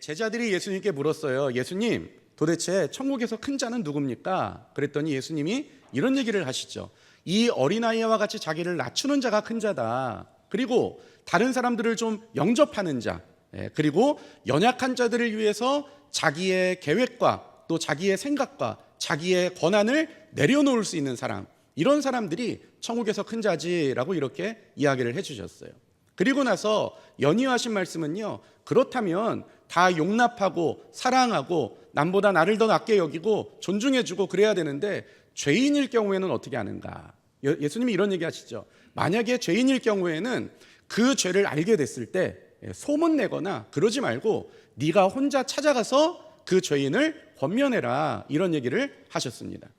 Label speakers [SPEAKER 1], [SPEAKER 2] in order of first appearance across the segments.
[SPEAKER 1] 제자들이 예수님께 물었어요. 예수님, 도대체 천국에서 큰 자는 누굽니까? 그랬더니 예수님이 이런 얘기를 하시죠. 이 어린아이와 같이 자기를 낮추는 자가 큰 자다. 그리고 다른 사람들을 좀 영접하는 자, 그리고 연약한 자들을 위해서 자기의 계획과 또 자기의 생각과 자기의 권한을 내려놓을 수 있는 사람, 이런 사람들이 천국에서 큰 자지라고 이렇게 이야기를 해주셨어요. 그리고 나서 연이어하신 말씀은요, 그렇다면 다 용납하고 사랑하고 남보다 나를 더 낫게 여기고 존중해주고 그래야 되는데 죄인일 경우에는 어떻게 하는가? 예수님이 이런 얘기 하시죠. 만약에 죄인일 경우에는 그 죄를 알게 됐을 때 소문내거나 그러지 말고 네가 혼자 찾아가서 그 죄인을 권면해라, 이런 얘기를 하셨습니다.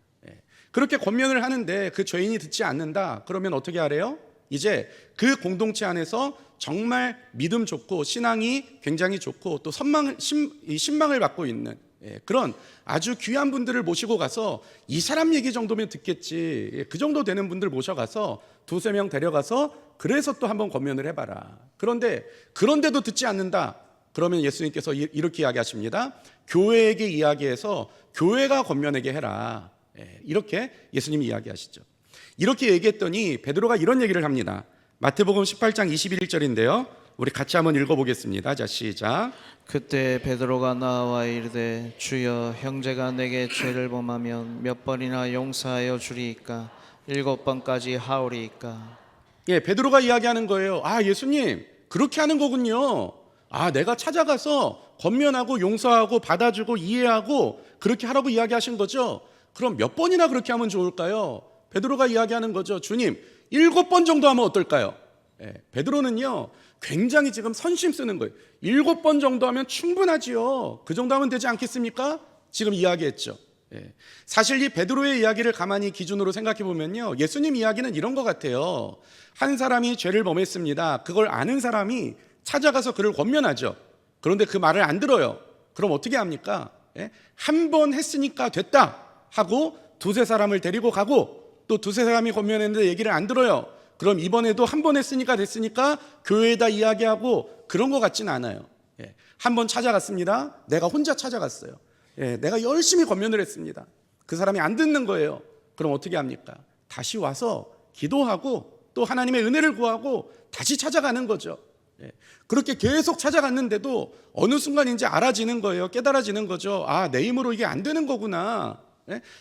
[SPEAKER 1] 그렇게 권면을 하는데 그 죄인이 듣지 않는다 그러면 어떻게 하래요? 이제 그 공동체 안에서 정말 믿음 좋고 신앙이 굉장히 좋고 또 신망을 받고 있는 그런 아주 귀한 분들을 모시고 가서 이 사람 얘기 정도면 듣겠지, 그 정도 되는 분들 모셔가서 두세 명 데려가서 그래서 또 한번 권면을 해봐라. 그런데도 듣지 않는다 그러면 예수님께서 이렇게 이야기하십니다. 교회에게 이야기해서 교회가 권면하게 해라, 이렇게 예수님이 이야기하시죠. 이렇게 얘기했더니 베드로가 이런 얘기를 합니다. 마태복음 18장 21절인데요. 우리 같이 한번 읽어보겠습니다. 자, 시작.
[SPEAKER 2] 그때 베드로가 나와 이르되 주여, 형제가 내게 죄를 범하면 몇 번이나 용서하여 주리이까? 7번까지 하오리이까?
[SPEAKER 1] 베드로가 이야기하는 거예요. 예수님, 그렇게 하는 거군요. 내가 찾아가서 권면하고 용서하고 받아주고 이해하고 그렇게 하라고 이야기하신 거죠. 그럼 몇 번이나 그렇게 하면 좋을까요? 베드로가 이야기하는 거죠. 주님, 7번 정도 하면 어떨까요? 베드로는요, 굉장히 지금 선심 쓰는 거예요. 7번 정도 하면 충분하지요. 그 정도 하면 되지 않겠습니까? 지금 이야기했죠. 사실 이 베드로의 이야기를 가만히 기준으로 생각해 보면요, 예수님 이야기는 이런 것 같아요. 한 사람이 죄를 범했습니다. 그걸 아는 사람이 찾아가서 그를 권면하죠. 그런데 그 말을 안 들어요. 그럼 어떻게 합니까? 한 번 했으니까 됐다 하고 두세 사람을 데리고 가고, 또 두세 사람이 권면했는데 얘기를 안 들어요. 그럼 이번에도 한 번 했으니까 됐으니까 교회에다 이야기하고 그런 것 같지는 않아요. 한 번 찾아갔습니다. 내가 혼자 찾아갔어요. 내가 열심히 권면을 했습니다. 그 사람이 안 듣는 거예요. 그럼 어떻게 합니까? 다시 와서 기도하고 또 하나님의 은혜를 구하고 다시 찾아가는 거죠. 그렇게 계속 찾아갔는데도 어느 순간인지 알아지는 거예요. 깨달아지는 거죠. 내 힘으로 이게 안 되는 거구나.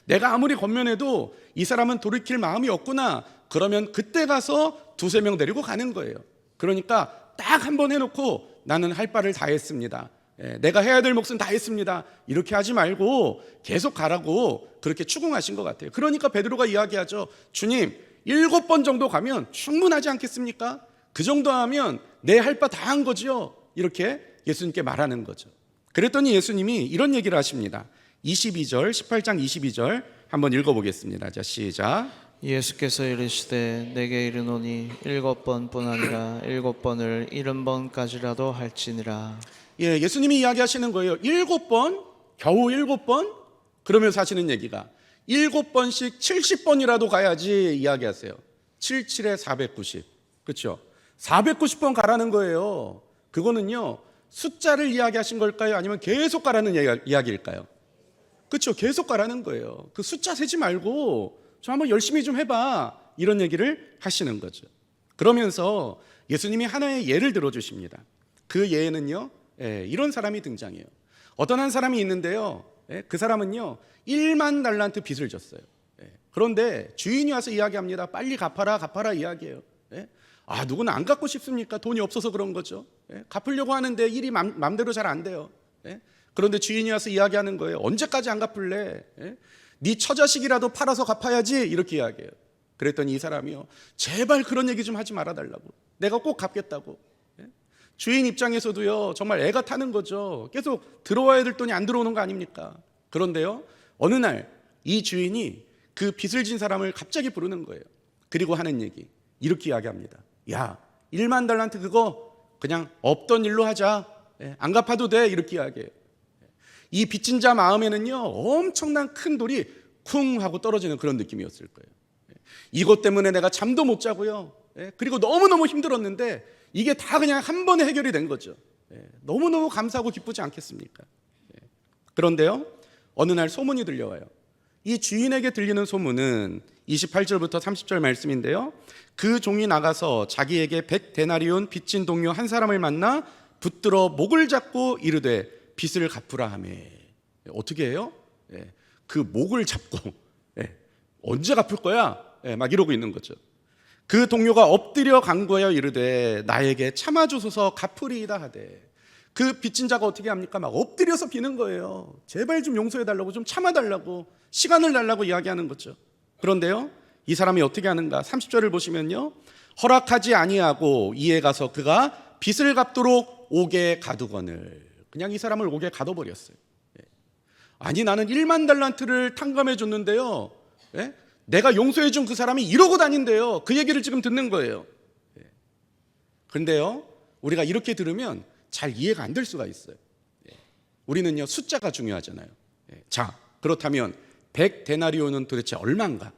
[SPEAKER 1] 내가 아무리 권면해도 이 사람은 돌이킬 마음이 없구나. 그러면 그때 가서 두세 명 데리고 가는 거예요. 그러니까 딱 한 번 해놓고 나는 할 바를 다 했습니다. 내가 해야 될 몫은 다 했습니다. 이렇게 하지 말고 계속 가라고 그렇게 추궁하신 것 같아요. 그러니까 베드로가 이야기하죠. 주님, 7번 정도 가면 충분하지 않겠습니까? 그 정도 하면 내 할 바 다 한 거죠. 이렇게 예수님께 말하는 거죠. 그랬더니 예수님이 이런 얘기를 하십니다. 22절, 18장 22절 한번 읽어보겠습니다. 자, 시작.
[SPEAKER 2] 예수께서 이르시되 내게 이르노니 7번뿐 아니라 7번을 70번까지라도 할지니라.
[SPEAKER 1] 예수님이 이야기하시는 거예요. 7번, 겨우 7번? 그러면서 하시는 얘기가 7번씩 70번이라도 가야지 이야기하세요. 77에 490. 그렇죠? 490번 가라는 거예요. 그거는요, 숫자를 이야기하신 걸까요? 아니면 계속 가라는 이야기일까요? 그렇죠? 계속 가라는 거예요. 그 숫자 세지 말고 좀 한번 열심히 좀 해봐, 이런 얘기를 하시는 거죠. 그러면서 예수님이 하나의 예를 들어주십니다. 그 예에는요, 이런 사람이 등장해요. 어떤 한 사람이 있는데요, 그 사람은요 1만 달란트 빚을 졌어요. 그런데 주인이 와서 이야기합니다. 빨리 갚아라 이야기해요. 누구는 안 갚고 싶습니까? 돈이 없어서 그런 거죠. 갚으려고 하는데 일이 맘대로 잘 안 돼요. 그런데 주인이 와서 이야기하는 거예요. 언제까지 안 갚을래? 네 처자식이라도 팔아서 갚아야지, 이렇게 이야기해요. 그랬더니 이 사람이요, 제발 그런 얘기 좀 하지 말아달라고, 내가 꼭 갚겠다고. 주인 입장에서도요, 정말 애가 타는 거죠. 계속 들어와야 될 돈이 안 들어오는 거 아닙니까? 그런데요, 어느 날 이 주인이 그 빚을 진 사람을 갑자기 부르는 거예요. 그리고 하는 얘기 이렇게 이야기합니다. 야, 1만 달란트 그거 그냥 없던 일로 하자. 안 갚아도 돼, 이렇게 이야기해요. 이 빚진 자 마음에는요, 엄청난 큰 돌이 쿵 하고 떨어지는 그런 느낌이었을 거예요. 이것 때문에 내가 잠도 못 자고요. 그리고 너무너무 힘들었는데 이게 다 그냥 한 번에 해결이 된 거죠. 너무너무 감사하고 기쁘지 않겠습니까? 그런데요, 어느 날 소문이 들려와요. 이 주인에게 들리는 소문은 28절부터 30절 말씀인데요, 그 종이 나가서 자기에게 100데나리온 빚진 동료 한 사람을 만나 붙들어 목을 잡고 이르되 빚을 갚으라 하매. 어떻게 해요? 그 목을 잡고 언제 갚을 거야? 막 이러고 있는 거죠. 그 동료가 엎드려 간구하여 이르되 나에게 참아주소서 갚으리이다 하되, 그 빚진 자가 어떻게 합니까? 막 엎드려서 비는 거예요. 제발 좀 용서해 달라고, 좀 참아달라고, 시간을 달라고 이야기하는 거죠. 그런데요, 이 사람이 어떻게 하는가? 30절을 보시면요, 허락하지 아니하고 이에 가서 그가 빚을 갚도록 옥에 가두거늘. 그냥 이 사람을 옥에 가둬버렸어요. 아니, 나는 1만 달란트를 탕감해 줬는데요, 내가 용서해 준 그 사람이 이러고 다닌대요. 그 얘기를 지금 듣는 거예요. 그런데요, 우리가 이렇게 들으면 잘 이해가 안 될 수가 있어요. 우리는요, 숫자가 중요하잖아요. 자, 그렇다면 100데나리온은 도대체 얼마인가?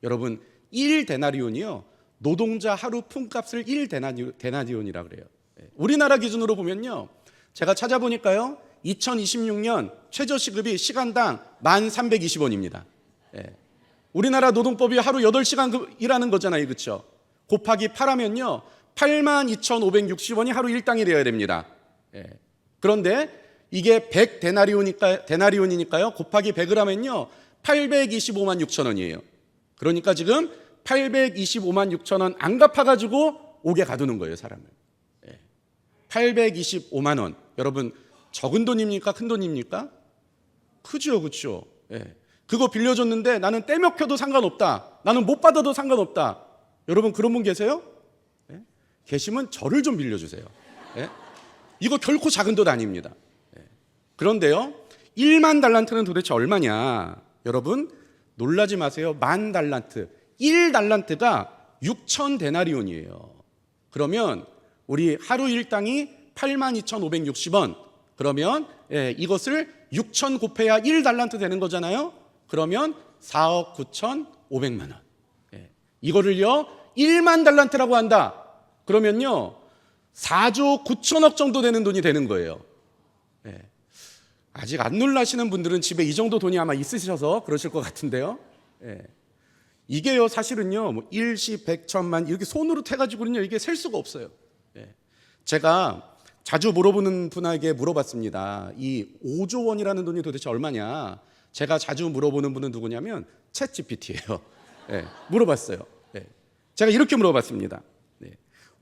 [SPEAKER 1] 여러분, 1데나리온이요, 노동자 하루 품값을 1데나리온이라 그래요. 우리나라 기준으로 보면요, 제가 찾아보니까요, 2026년 최저시급이 시간당 1,320원입니다. 우리나라 노동법이 하루 8시간 일하는 거잖아요, 그렇죠? 곱하기 8하면요, 82,560원이 하루 일당이 되어야 됩니다. 그런데 이게 100데나리온이니까요, 곱하기 100을 하면요, 825만 6천 원이에요. 그러니까 지금 825만 6천 원 안 갚아가지고 옥에 가두는 거예요, 사람을. 825만 원. 여러분, 적은 돈입니까? 큰 돈입니까? 크죠, 그렇죠? 그거 빌려줬는데 나는 떼먹혀도 상관없다, 나는 못 받아도 상관없다. 여러분, 그런 분 계세요? 계시면 저를 좀 빌려주세요. 이거 결코 작은 돈 아닙니다. 그런데요, 1만 달란트는 도대체 얼마냐? 여러분, 놀라지 마세요. 10,000달란트, 1달란트가 6,000데나리온이에요. 그러면 우리 하루 일당이 82,560원. 그러면 이것을 6,000 곱해야 1달란트 되는 거잖아요. 그러면 4억 9,500만 원. 이거를요, 1만 달란트라고 한다. 그러면요, 4조 9천억 정도 되는 돈이 되는 거예요. 아직 안 놀라시는 분들은 집에 이 정도 돈이 아마 있으셔서 그러실 것 같은데요. 이게요, 사실은요, 뭐 일시, 백, 천만 이렇게 손으로 태가지고는요, 이게 셀 수가 없어요. 제가 자주 물어보는 분에게 물어봤습니다. 이 5조 원이라는 돈이 도대체 얼마냐? 제가 자주 물어보는 분은 누구냐면 챗 GPT예요. 물어봤어요. 제가 이렇게 물어봤습니다.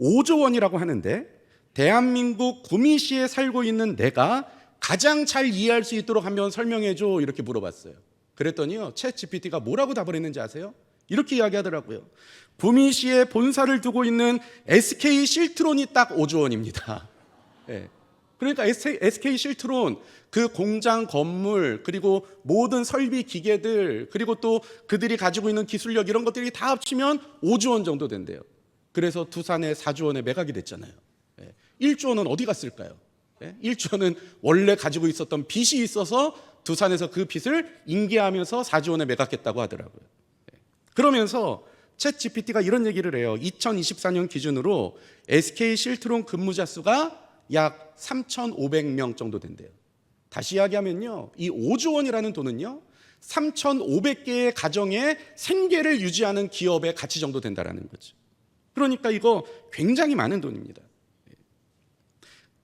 [SPEAKER 1] 5조 원이라고 하는데 대한민국 구미시에 살고 있는 내가 가장 잘 이해할 수 있도록 한번 설명해줘, 이렇게 물어봤어요. 그랬더니요, 챗 GPT가 뭐라고 답을 했는지 아세요? 이렇게 이야기하더라고요. 구미시에 본사를 두고 있는 SK 실트론이 딱 5조 원입니다. 그러니까 SK 실트론, 그 공장 건물, 그리고 모든 설비 기계들, 그리고 또 그들이 가지고 있는 기술력, 이런 것들이 다 합치면 5조 원 정도 된대요. 그래서 두산에 4조 원에 매각이 됐잖아요. 1조 원은 어디 갔을까요? 1조 원은 원래 가지고 있었던 빚이 있어서 두산에서 그 빚을 인계하면서 4조 원에 매각했다고 하더라고요. 그러면서 챗 GPT가 이런 얘기를 해요. 2024년 기준으로 SK 실트론 근무자 수가 약 3,500명 정도 된대요. 다시 이야기하면요, 이 5조 원이라는 돈은요, 3,500개의 가정의 생계를 유지하는 기업의 가치 정도 된다라는 거죠. 그러니까 이거 굉장히 많은 돈입니다.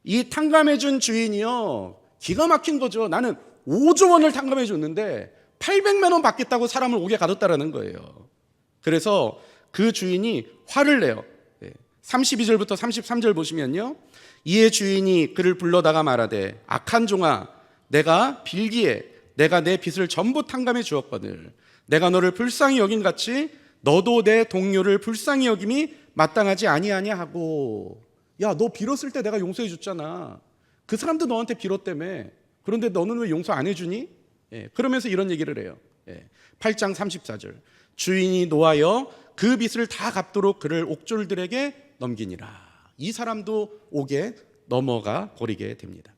[SPEAKER 1] 이 탕감해준 주인이요, 기가 막힌 거죠. 나는 5조 원을 탕감해 줬는데 800만 원 받겠다고 사람을 옥에 가뒀다라는 거예요. 그래서 그 주인이 화를 내요. 32절부터 33절 보시면요, 이에 주인이 그를 불러다가 말하되 악한 종아, 내가 빌기에 내가 내 빚을 전부 탕감해 주었거늘 내가 너를 불쌍히 여긴 같이 너도 내 동료를 불쌍히 여김이 마땅하지 아니하냐 하고. 야, 너 빌었을 때 내가 용서해 줬잖아. 그 사람도 너한테 빌었다며. 그런데 너는 왜 용서 안 해주니? 그러면서 이런 얘기를 해요. 8장 34절. 주인이 노하여 그 빚을 다 갚도록 그를 옥졸들에게 넘기니라. 이 사람도 옥에 넘어가 버리게 됩니다.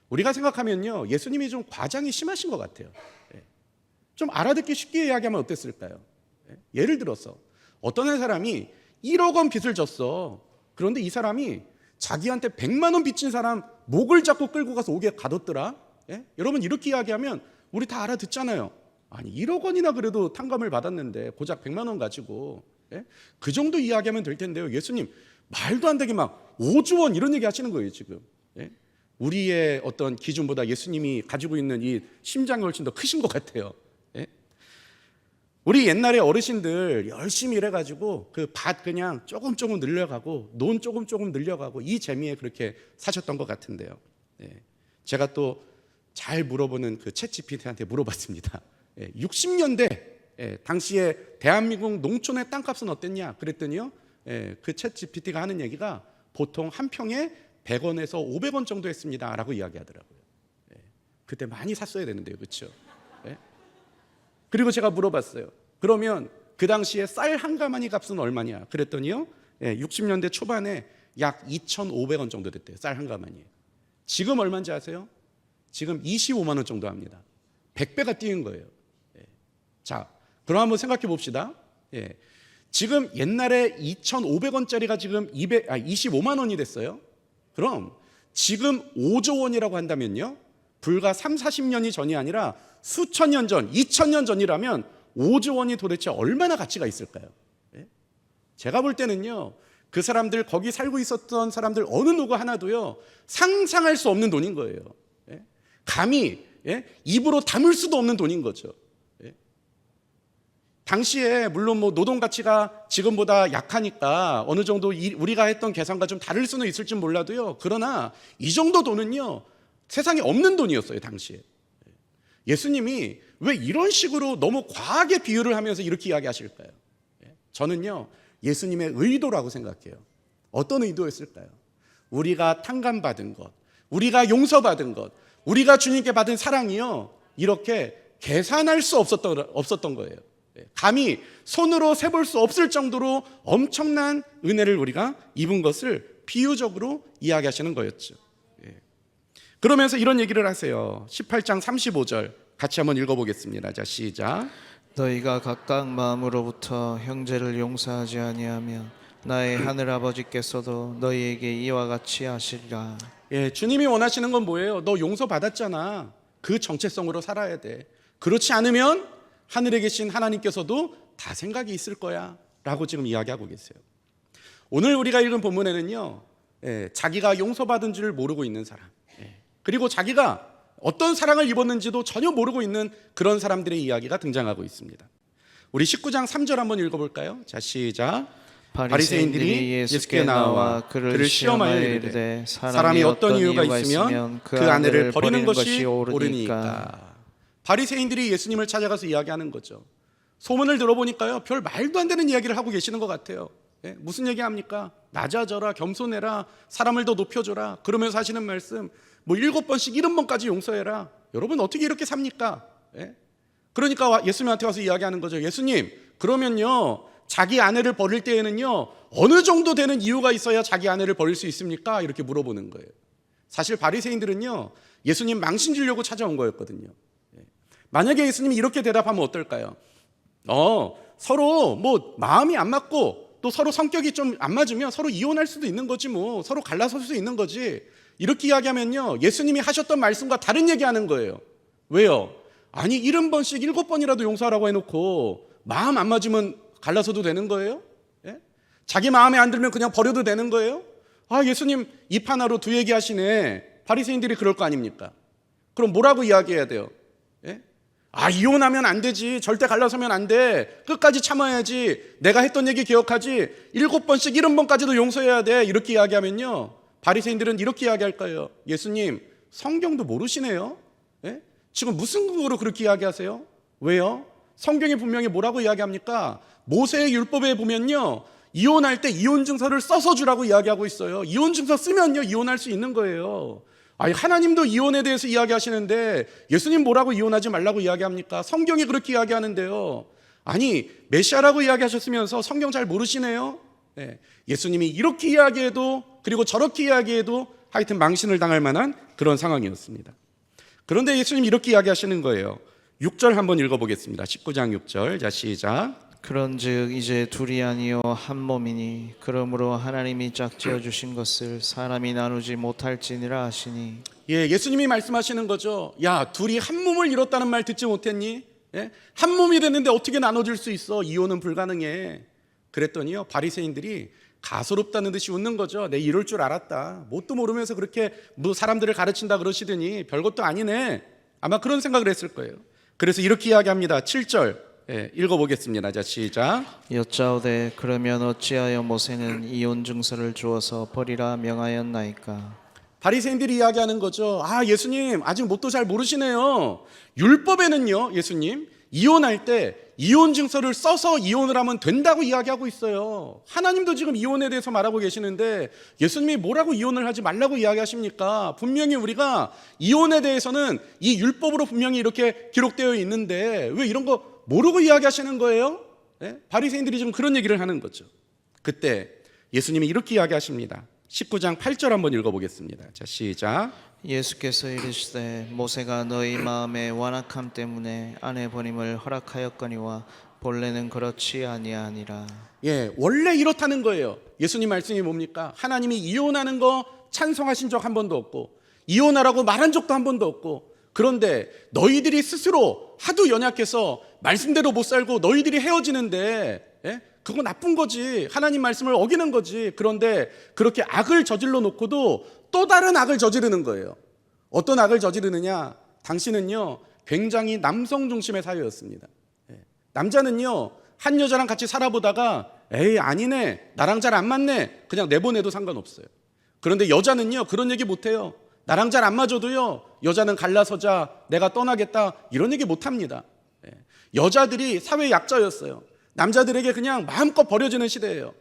[SPEAKER 1] 우리가 생각하면요, 예수님이 좀 과장이 심하신 것 같아요. 좀 알아듣기 쉽게 이야기하면 어땠을까요? 예를 들어서 어떤 한 사람이 1억 원 빚을 졌어. 그런데 이 사람이 자기한테 100만 원 빚진 사람 목을 잡고 끌고 가서 옥에 가뒀더라. 예? 여러분 이렇게 이야기하면 우리 다 알아듣잖아요. 아니 1억 원이나 그래도 탕감을 받았는데 고작 100만 원 가지고 예? 그 정도 이야기하면 될 텐데요. 예수님 말도 안 되게 막 5조 원 이런 얘기 하시는 거예요 지금. 예? 우리의 어떤 기준보다 예수님이 가지고 있는 이 심장이 훨씬 더 크신 것 같아요. 예? 우리 옛날에 어르신들 열심히 일해가지고 그 밭 그냥 조금 늘려가고 논 조금 늘려가고 이 재미에 그렇게 사셨던 것 같은데요. 예. 제가 또 잘 물어보는 그 챗GPT한테 물어봤습니다. 60년대 당시에 대한민국 농촌의 땅값은 어땠냐 그랬더니요. 그 챗GPT가 하는 얘기가 보통 한 평에 100원에서 500원 정도 했습니다 라고 이야기하더라고요. 그때 많이 샀어야 되는데요. 그렇죠? 그리고 제가 물어봤어요. 그러면 그 당시에 쌀 한 가마니 값은 얼마냐 그랬더니요. 60년대 초반에 약 2,500원 정도 됐대요. 쌀 한 가마니에. 지금 얼마인지 아세요? 지금 25만 원 정도 합니다. 100배가 뛰는 거예요. 자, 그럼 한번 생각해 봅시다. 지금 옛날에 2,500원짜리가 지금 25만 원이 됐어요. 그럼 지금 5조 원이라고 한다면요. 불과 3, 40년이 전이 아니라 수천 년 전, 2000년 전이라면 5조 원이 도대체 얼마나 가치가 있을까요? 제가 볼 때는요. 그 사람들 거기 살고 있었던 사람들 어느 누구 하나도요. 상상할 수 없는 돈인 거예요. 감히 입으로 담을 수도 없는 돈인 거죠. 당시에 물론 뭐 노동 가치가 지금보다 약하니까 어느 정도 우리가 했던 계산과 좀 다를 수는 있을지 몰라도요. 그러나 이 정도 돈은요. 세상에 없는 돈이었어요, 당시에. 예수님이 왜 이런 식으로 너무 과하게 비유를 하면서 이렇게 이야기하실까요? 저는요. 예수님의 의도라고 생각해요. 어떤 의도였을까요? 우리가 탕감받은 것, 우리가 용서받은 것, 우리가 주님께 받은 사랑이요. 이렇게 계산할 수 없었던 거예요. 감히 손으로 세볼 수 없을 정도로 엄청난 은혜를 우리가 입은 것을 비유적으로 이야기하시는 거였죠. 그러면서 이런 얘기를 하세요. 18장 35절 같이 한번 읽어보겠습니다. 자, 시작.
[SPEAKER 2] 너희가 각각 마음으로부터 형제를 용서하지 아니하면 나의 하늘 아버지께서도 너희에게 이와 같이 하시리라.
[SPEAKER 1] 주님이 원하시는 건 뭐예요? 너 용서받았잖아. 그 정체성으로 살아야 돼. 그렇지 않으면 하늘에 계신 하나님께서도 다 생각이 있을 거야 라고 지금 이야기하고 계세요. 오늘 우리가 읽은 본문에는요. 자기가 용서받은 줄 모르고 있는 사람, 그리고 자기가 어떤 사랑을 입었는지도 전혀 모르고 있는 그런 사람들의 이야기가 등장하고 있습니다. 우리 19장 3절 한번 읽어볼까요? 자, 시작. 바리새인들이 예수께 나와 그를 시험하여 이르되 사람이 어떤 이유가 있으면 그 아내를 버리는 것이 옳으니까. 바리새인들이 예수님을 찾아가서 이야기하는 거죠. 소문을 들어보니까요, 별 말도 안 되는 이야기를 하고 계시는 것 같아요. 무슨 얘기합니까? 낮아져라, 겸손해라, 사람을 더 높여줘라. 그러면서 하시는 말씀, 뭐 7번씩 70번까지 용서해라. 여러분 어떻게 이렇게 삽니까? 그러니까 예수님한테 와서 이야기하는 거죠. 예수님, 그러면요 자기 아내를 버릴 때에는요 어느 정도 되는 이유가 있어야 자기 아내를 버릴 수 있습니까? 이렇게 물어보는 거예요. 사실 바리새인들은요 예수님 망신 주려고 찾아온 거였거든요. 만약에 예수님이 이렇게 대답하면 어떨까요? 서로 뭐 마음이 안 맞고 또 서로 성격이 좀 안 맞으면 서로 이혼할 수도 있는 거지, 뭐 서로 갈라설 수 있는 거지. 이렇게 이야기하면요 예수님이 하셨던 말씀과 다른 얘기하는 거예요. 왜요? 아니 70번씩 7번이라도 용서하라고 해놓고 마음 안 맞으면 갈라서도 되는 거예요? 자기 마음에 안 들면 그냥 버려도 되는 거예요? 예수님 입 하나로 두 얘기 하시네. 바리새인들이 그럴 거 아닙니까? 그럼 뭐라고 이야기해야 돼요? 이혼하면 안 되지, 절대 갈라서면 안 돼, 끝까지 참아야지, 내가 했던 얘기 기억하지, 7번씩 70번까지도 용서해야 돼, 이렇게 이야기하면요 바리새인들은 이렇게 이야기할 거예요. 예수님 성경도 모르시네요? 지금 무슨 근거로 그렇게 이야기하세요? 왜요? 성경이 분명히 뭐라고 이야기합니까? 모세의 율법에 보면요 이혼할 때 이혼증서를 써서 주라고 이야기하고 있어요. 이혼증서 쓰면요 이혼할 수 있는 거예요. 하나님도 이혼에 대해서 이야기하시는데 예수님 뭐라고 이혼하지 말라고 이야기합니까? 성경이 그렇게 이야기하는데요. 메시아라고 이야기하셨으면서 성경 잘 모르시네요. 예수님이 이렇게 이야기해도 그리고 저렇게 이야기해도 하여튼 망신을 당할 만한 그런 상황이었습니다. 그런데 예수님이 이렇게 이야기하시는 거예요. 6절 한번 읽어보겠습니다. 19장 6절. 자, 시작.
[SPEAKER 2] 그런즉 이제 둘이 아니요 한 몸이니 그러므로 하나님이 짝지어 주신 것을 사람이 나누지 못할지니라 하시니.
[SPEAKER 1] 예, 예수님이 말씀하시는 거죠. 야, 둘이 한 몸을 이뤘다는 말 듣지 못했니? 예? 한 몸이 됐는데 어떻게 나눠질 수 있어? 이혼은 불가능해. 그랬더니요, 바리새인들이 가소롭다는 듯이 웃는 거죠. 내 이럴 줄 알았다. 뭣도 모르면서 그렇게 뭐 사람들을 가르친다 그러시더니 별것도 아니네. 아마 그런 생각을 했을 거예요. 그래서 이렇게 이야기합니다. 7절 읽어보겠습니다. 자, 시작.
[SPEAKER 2] 여짜오되 그러면 어찌하여 모세는 이혼 증서를 주어서 버리라 명하였나이까.
[SPEAKER 1] 바리새인들이 이야기하는 거죠. 아, 예수님 아직 뭣도 잘 모르시네요. 율법에는요, 예수님 이혼할 때 이혼 증서를 써서 이혼을 하면 된다고 이야기하고 있어요. 하나님도 지금 이혼에 대해서 말하고 계시는데 예수님이 뭐라고 이혼을 하지 말라고 이야기하십니까? 분명히 우리가 이혼에 대해서는 이 율법으로 분명히 이렇게 기록되어 있는데 왜 이런 거 모르고 이야기하시는 거예요? 네? 바리새인들이 지금 그런 얘기를 하는 거죠. 그때 예수님이 이렇게 이야기하십니다. 19장 8절 한번 읽어보겠습니다. 자, 시작.
[SPEAKER 2] 예수께서 이르시되 모세가 너희 마음의 완악함 때문에 아내 버림을 허락하였거니와 본래는 그렇지 아니하니라.
[SPEAKER 1] 예, 원래 이렇다는 거예요. 예수님 말씀이 뭡니까? 하나님이 이혼하는 거 찬성하신 적 한 번도 없고 이혼하라고 말한 적도 한 번도 없고 그런데 너희들이 스스로 하도 연약해서 말씀대로 못 살고 너희들이 헤어지는데 그거 나쁜 거지. 하나님 말씀을 어기는 거지. 그런데 그렇게 악을 저질러 놓고도 또 다른 악을 저지르는 거예요. 어떤 악을 저지르느냐? 당신은요 굉장히 남성 중심의 사회였습니다. 남자는요 한 여자랑 같이 살아보다가 에이 아니네 나랑 잘 안 맞네 그냥 내보내도 상관없어요. 그런데 여자는요 그런 얘기 못해요. 나랑 잘 안 맞아도요 여자는 갈라서자 내가 떠나겠다 이런 얘기 못합니다. 여자들이 사회의 약자였어요. 남자들에게 그냥 마음껏 버려지는 시대예요.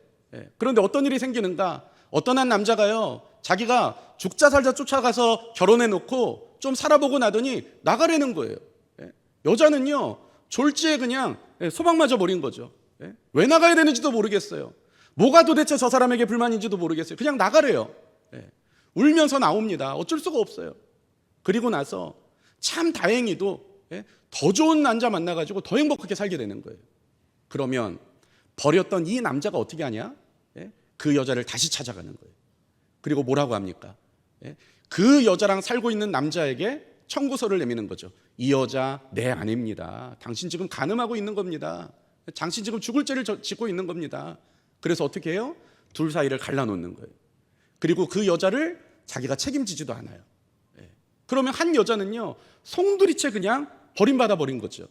[SPEAKER 1] 그런데 어떤 일이 생기는가? 어떤 한 남자가요 자기가 죽자 살자 쫓아가서 결혼해 놓고 좀 살아보고 나더니 나가라는 거예요. 여자는요 졸지에 그냥 소방 맞아 버린 거죠. 왜 나가야 되는지도 모르겠어요. 뭐가 도대체 저 사람에게 불만인지도 모르겠어요. 그냥 나가래요. 울면서 나옵니다. 어쩔 수가 없어요. 그리고 나서 참 다행히도 더 좋은 남자 만나가지고 더 행복하게 살게 되는 거예요. 그러면 버렸던 이 남자가 어떻게 하냐? 그 여자를 다시 찾아가는 거예요. 그리고 뭐라고 합니까? 그 여자랑 살고 있는 남자에게 청구서를 내미는 거죠. 이 여자 내 아내입니다. 당신 지금 간음하고 있는 겁니다. 당신 지금 죽을 죄를 짓고 있는 겁니다. 그래서 어떻게 해요? 둘 사이를 갈라놓는 거예요. 그리고 그 여자를 자기가 책임지지도 않아요. 그러면 한 여자는요 송두리째 그냥 버림받아 버린 거죠.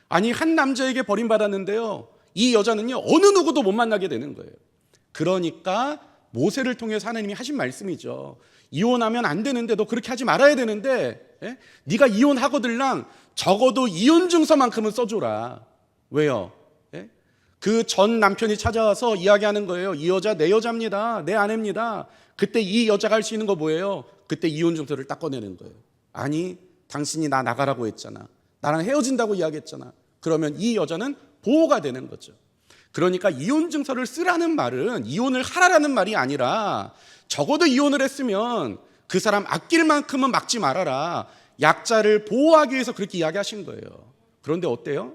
[SPEAKER 1] 아니 한 남자에게 버림받았는데요 이 여자는요 어느 누구도 못 만나게 되는 거예요. 그러니까 모세를 통해서 하나님이 하신 말씀이죠. 이혼하면 안 되는데 너 그렇게 하지 말아야 되는데 네가 이혼하거들랑 적어도 이혼 증서만큼은 써줘라. 왜요? 그 전 남편이 찾아와서 이야기하는 거예요. 이 여자 내 여자입니다. 내 아내입니다. 그때 이 여자가 할 수 있는 거 뭐예요? 그때 이혼 증서를 딱 꺼내는 거예요. 아니 당신이 나 나가라고 했잖아. 나랑 헤어진다고 이야기했잖아. 그러면 이 여자는 보호가 되는 거죠. 그러니까 이혼 증서를 쓰라는 말은 이혼을 하라라는 말이 아니라 적어도 이혼을 했으면 그 사람 아낄 만큼은 막지 말아라. 약자를 보호하기 위해서 그렇게 이야기하신 거예요. 그런데 어때요?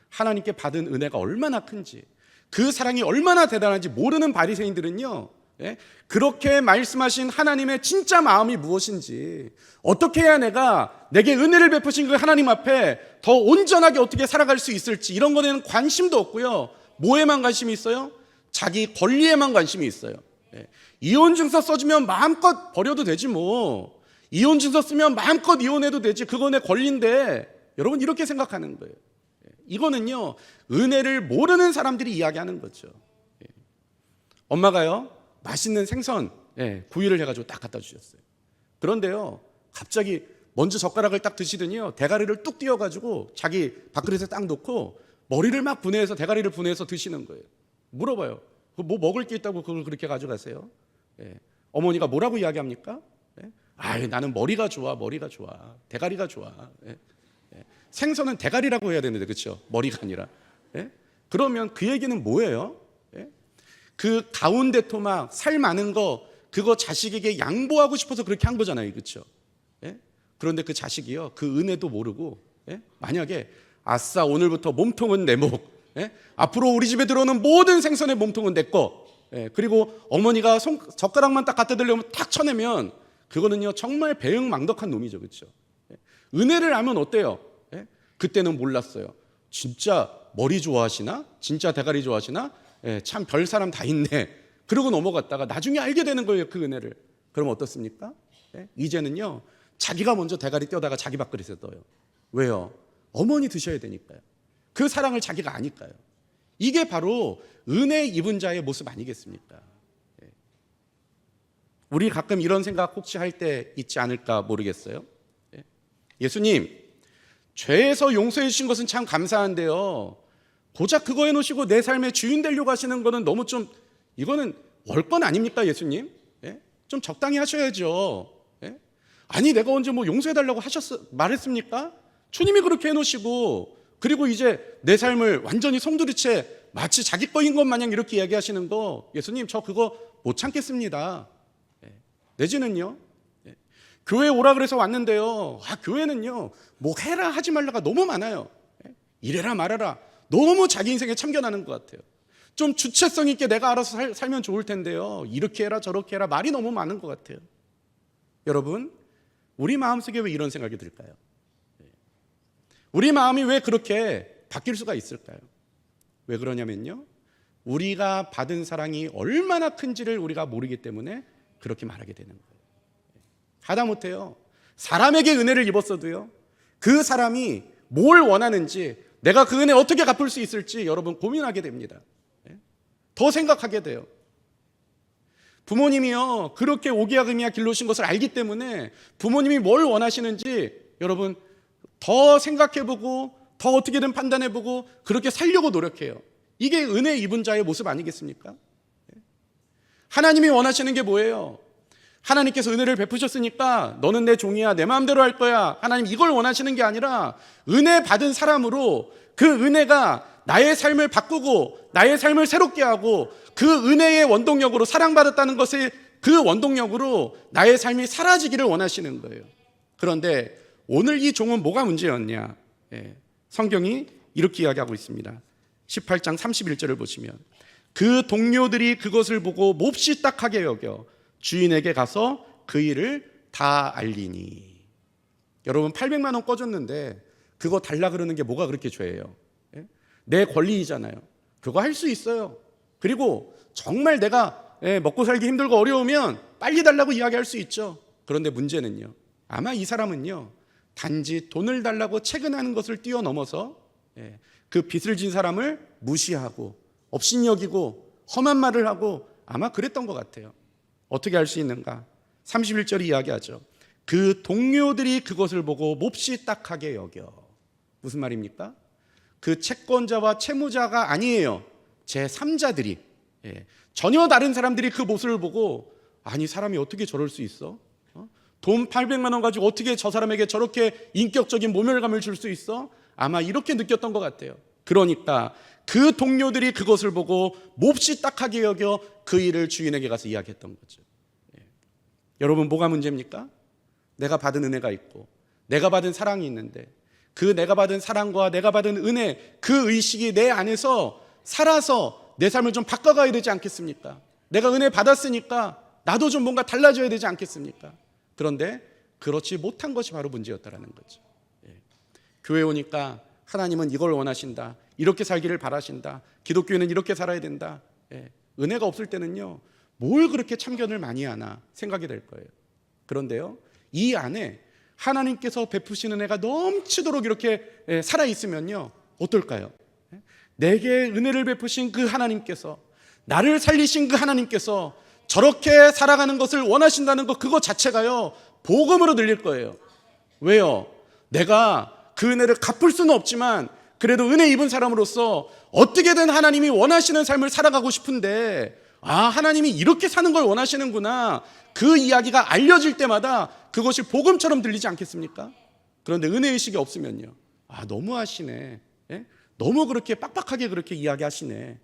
[SPEAKER 1] 하나님께 받은 은혜가 얼마나 큰지 그 사랑이 얼마나 대단한지 모르는 바리새인들은요 그렇게 말씀하신 하나님의 진짜 마음이 무엇인지 어떻게 해야 내게 은혜를 베푸신 그 하나님 앞에 더 온전하게 어떻게 살아갈 수 있을지 이런 거에는 관심도 없고요. 뭐에만 관심이 있어요? 자기 권리에만 관심이 있어요. 이혼 증서 써주면 마음껏 버려도 되지 뭐. 이혼 증서 쓰면 마음껏 이혼해도 되지. 그거 내 권리인데. 여러분 이렇게 생각하는 거예요. 이거는요 은혜를 모르는 사람들이 이야기하는 거죠. 엄마가요 맛있는 생선 구이를 해가지고 딱 갖다 주셨어요. 그런데요 갑자기 먼저 젓가락을 딱 드시더니요 대가리를 뚝 띄워가지고 자기 밥그릇에 딱 놓고 머리를 막 분해해서 대가리를 분해해서 드시는 거예요. 물어봐요. 뭐 먹을 게 있다고 그걸 그렇게 가져가세요? 어머니가 뭐라고 이야기합니까? 나는 머리가 좋아. 대가리가 좋아. 생선은 대가리라고 해야 되는데 그렇죠? 머리가 아니라. 그러면 그 얘기는 뭐예요? 그 가운데 토막 살 많은 거 그거 자식에게 양보하고 싶어서 그렇게 한 거잖아요. 그렇죠? 그런데 그 자식이요 그 은혜도 모르고 만약에 아싸 오늘부터 몸통은 내 목 예? 앞으로 우리 집에 들어오는 모든 생선의 몸통은 내 거. 예, 그리고 어머니가 젓가락만 딱 갖다 대려면 탁 쳐내면 그거는요 정말 배은망덕한 놈이죠, 그렇죠? 예, 은혜를 알면 어때요? 예? 그때는 몰랐어요. 진짜 머리 좋아하시나? 진짜 대가리 좋아하시나? 예, 참 별 사람 다 있네. 그러고 넘어갔다가 나중에 알게 되는 거예요, 그 은혜를. 그럼 어떻습니까? 예? 이제는요 자기가 먼저 대가리 떼다가 자기 밥그릇에 떠요. 왜요? 어머니 드셔야 되니까요. 그 사랑을 자기가 아니까요. 이게 바로 은혜 입은 자의 모습 아니겠습니까? 우리 가끔 이런 생각 혹시 할 때 있지 않을까 모르겠어요. 예수님, 죄에서 용서해 주신 것은 참 감사한데요, 고작 그거 해놓으시고 내 삶의 주인 되려고 하시는 거는 너무 좀, 이거는 월권 아닙니까, 예수님? 좀 적당히 하셔야죠. 아니 내가 언제 뭐 용서해달라고 말했습니까? 주님이 그렇게 해놓으시고, 그리고 이제 내 삶을 완전히 송두리째 마치 자기 거인 것 마냥 이렇게 이야기하시는 거, 예수님 저 그거 못 참겠습니다. 내지는요, 교회 오라 그래서 왔는데요, 교회는요 뭐 해라 하지 말라가 너무 많아요. 이래라 말아라 너무 자기 인생에 참견하는 것 같아요. 좀 주체성 있게 내가 알아서 살면 좋을 텐데요, 이렇게 해라 저렇게 해라 말이 너무 많은 것 같아요. 여러분, 우리 마음속에 왜 이런 생각이 들까요? 우리 마음이 왜 그렇게 바뀔 수가 있을까요? 왜 그러냐면요, 우리가 받은 사랑이 얼마나 큰지를 우리가 모르기 때문에 그렇게 말하게 되는 거예요. 하다못해요, 사람에게 은혜를 입었어도요, 그 사람이 뭘 원하는지, 내가 그 은혜 어떻게 갚을 수 있을지 여러분 고민하게 됩니다. 더 생각하게 돼요. 부모님이요 그렇게 오기야금이야 길러신 것을 알기 때문에 부모님이 뭘 원하시는지 여러분 더 생각해보고 더 어떻게든 판단해보고 그렇게 살려고 노력해요. 이게 은혜 입은 자의 모습 아니겠습니까? 하나님이 원하시는 게 뭐예요? 하나님께서 은혜를 베푸셨으니까 너는 내 종이야, 내 마음대로 할 거야. 하나님 이걸 원하시는 게 아니라 은혜 받은 사람으로 그 은혜가 나의 삶을 바꾸고 나의 삶을 새롭게 하고 그 은혜의 원동력으로, 사랑받았다는 것의 그 원동력으로 나의 삶이 사라지기를 원하시는 거예요. 그런데 오늘 이 종은 뭐가 문제였냐? 성경이 이렇게 이야기하고 있습니다. 18장 31절을 보시면, 그 동료들이 그것을 보고 몹시 딱하게 여겨 주인에게 가서 그 일을 다 알리니. 여러분 800만 원 꺼줬는데 그거 달라 그러는 게 뭐가 그렇게 죄예요? 내 권리이잖아요. 그거 할 수 있어요. 그리고 정말 내가 먹고 살기 힘들고 어려우면 빨리 달라고 이야기할 수 있죠. 그런데 문제는요, 아마 이 사람은요 단지 돈을 달라고 채근하는 것을 뛰어넘어서 그 빚을 진 사람을 무시하고 업신여기고 험한 말을 하고 아마 그랬던 것 같아요. 어떻게 할 수 있는가? 31절이 이야기하죠. 그 동료들이 그것을 보고 몹시 딱하게 여겨. 무슨 말입니까? 그 채권자와 채무자가 아니에요. 제3자들이, 전혀 다른 사람들이 그 모습을 보고, 아니 사람이 어떻게 저럴 수 있어? 돈 800만 원 가지고 어떻게 저 사람에게 저렇게 인격적인 모멸감을 줄 수 있어? 아마 이렇게 느꼈던 것 같아요. 그러니까 그 동료들이 그것을 보고 몹시 딱하게 여겨 그 일을 주인에게 가서 이야기했던 거죠. 여러분 뭐가 문제입니까? 내가 받은 은혜가 있고 내가 받은 사랑이 있는데 그 내가 받은 사랑과 내가 받은 은혜, 그 의식이 내 안에서 살아서 내 삶을 좀 바꿔가야 되지 않겠습니까? 내가 은혜 받았으니까 나도 좀 뭔가 달라져야 되지 않겠습니까? 그런데 그렇지 못한 것이 바로 문제였다라는 거죠. 교회 오니까 하나님은 이걸 원하신다, 이렇게 살기를 바라신다, 기독교인은 이렇게 살아야 된다. 은혜가 없을 때는요 뭘 그렇게 참견을 많이 하나 생각이 될 거예요. 그런데요, 이 안에 하나님께서 베푸시는 은혜가 넘치도록 이렇게 살아있으면요 어떨까요? 내게 은혜를 베푸신 그 하나님께서, 나를 살리신 그 하나님께서 저렇게 살아가는 것을 원하신다는 것, 그거 자체가요 복음으로 들릴 거예요. 왜요? 내가 그 은혜를 갚을 수는 없지만 그래도 은혜 입은 사람으로서 어떻게든 하나님이 원하시는 삶을 살아가고 싶은데, 하나님이 이렇게 사는 걸 원하시는구나, 그 이야기가 알려질 때마다 그것이 복음처럼 들리지 않겠습니까? 그런데 은혜의식이 없으면요, 너무하시네, 너무 그렇게 빡빡하게 그렇게 이야기하시네,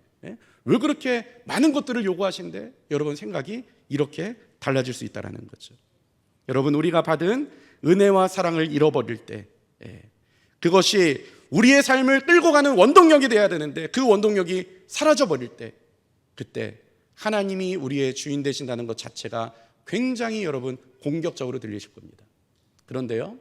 [SPEAKER 1] 왜 그렇게 많은 것들을 요구하신대? 여러분 생각이 이렇게 달라질 수 있다는 거죠. 여러분, 우리가 받은 은혜와 사랑을 잃어버릴 때, 그것이 우리의 삶을 끌고 가는 원동력이 돼야 되는데 그 원동력이 사라져 버릴 때, 그때 하나님이 우리의 주인 되신다는 것 자체가 굉장히 여러분 공격적으로 들리실 겁니다. 그런데요,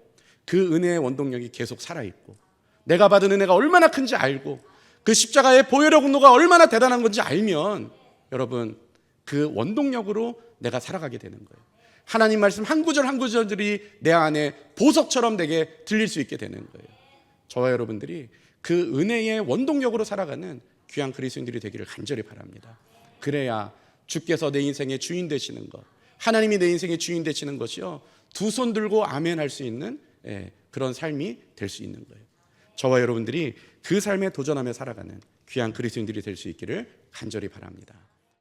[SPEAKER 1] 그 은혜의 원동력이 계속 살아있고 내가 받은 은혜가 얼마나 큰지 알고 그 십자가의 보혈의 공로가 얼마나 대단한 건지 알면 여러분 그 원동력으로 내가 살아가게 되는 거예요. 하나님 말씀 한 구절 한 구절들이 내 안에 보석처럼 내게 들릴 수 있게 되는 거예요. 저와 여러분들이 그 은혜의 원동력으로 살아가는 귀한 그리스도인들이 되기를 간절히 바랍니다. 그래야 주께서 내 인생의 주인 되시는 것, 하나님이 내 인생의 주인 되시는 것이요, 두 손 들고 아멘 할 수 있는 그런 삶이 될 수 있는 거예요. 저와 여러분들이 그 삶에 도전하며 살아가는 귀한 그리스도인들이 될 수 있기를 간절히 바랍니다.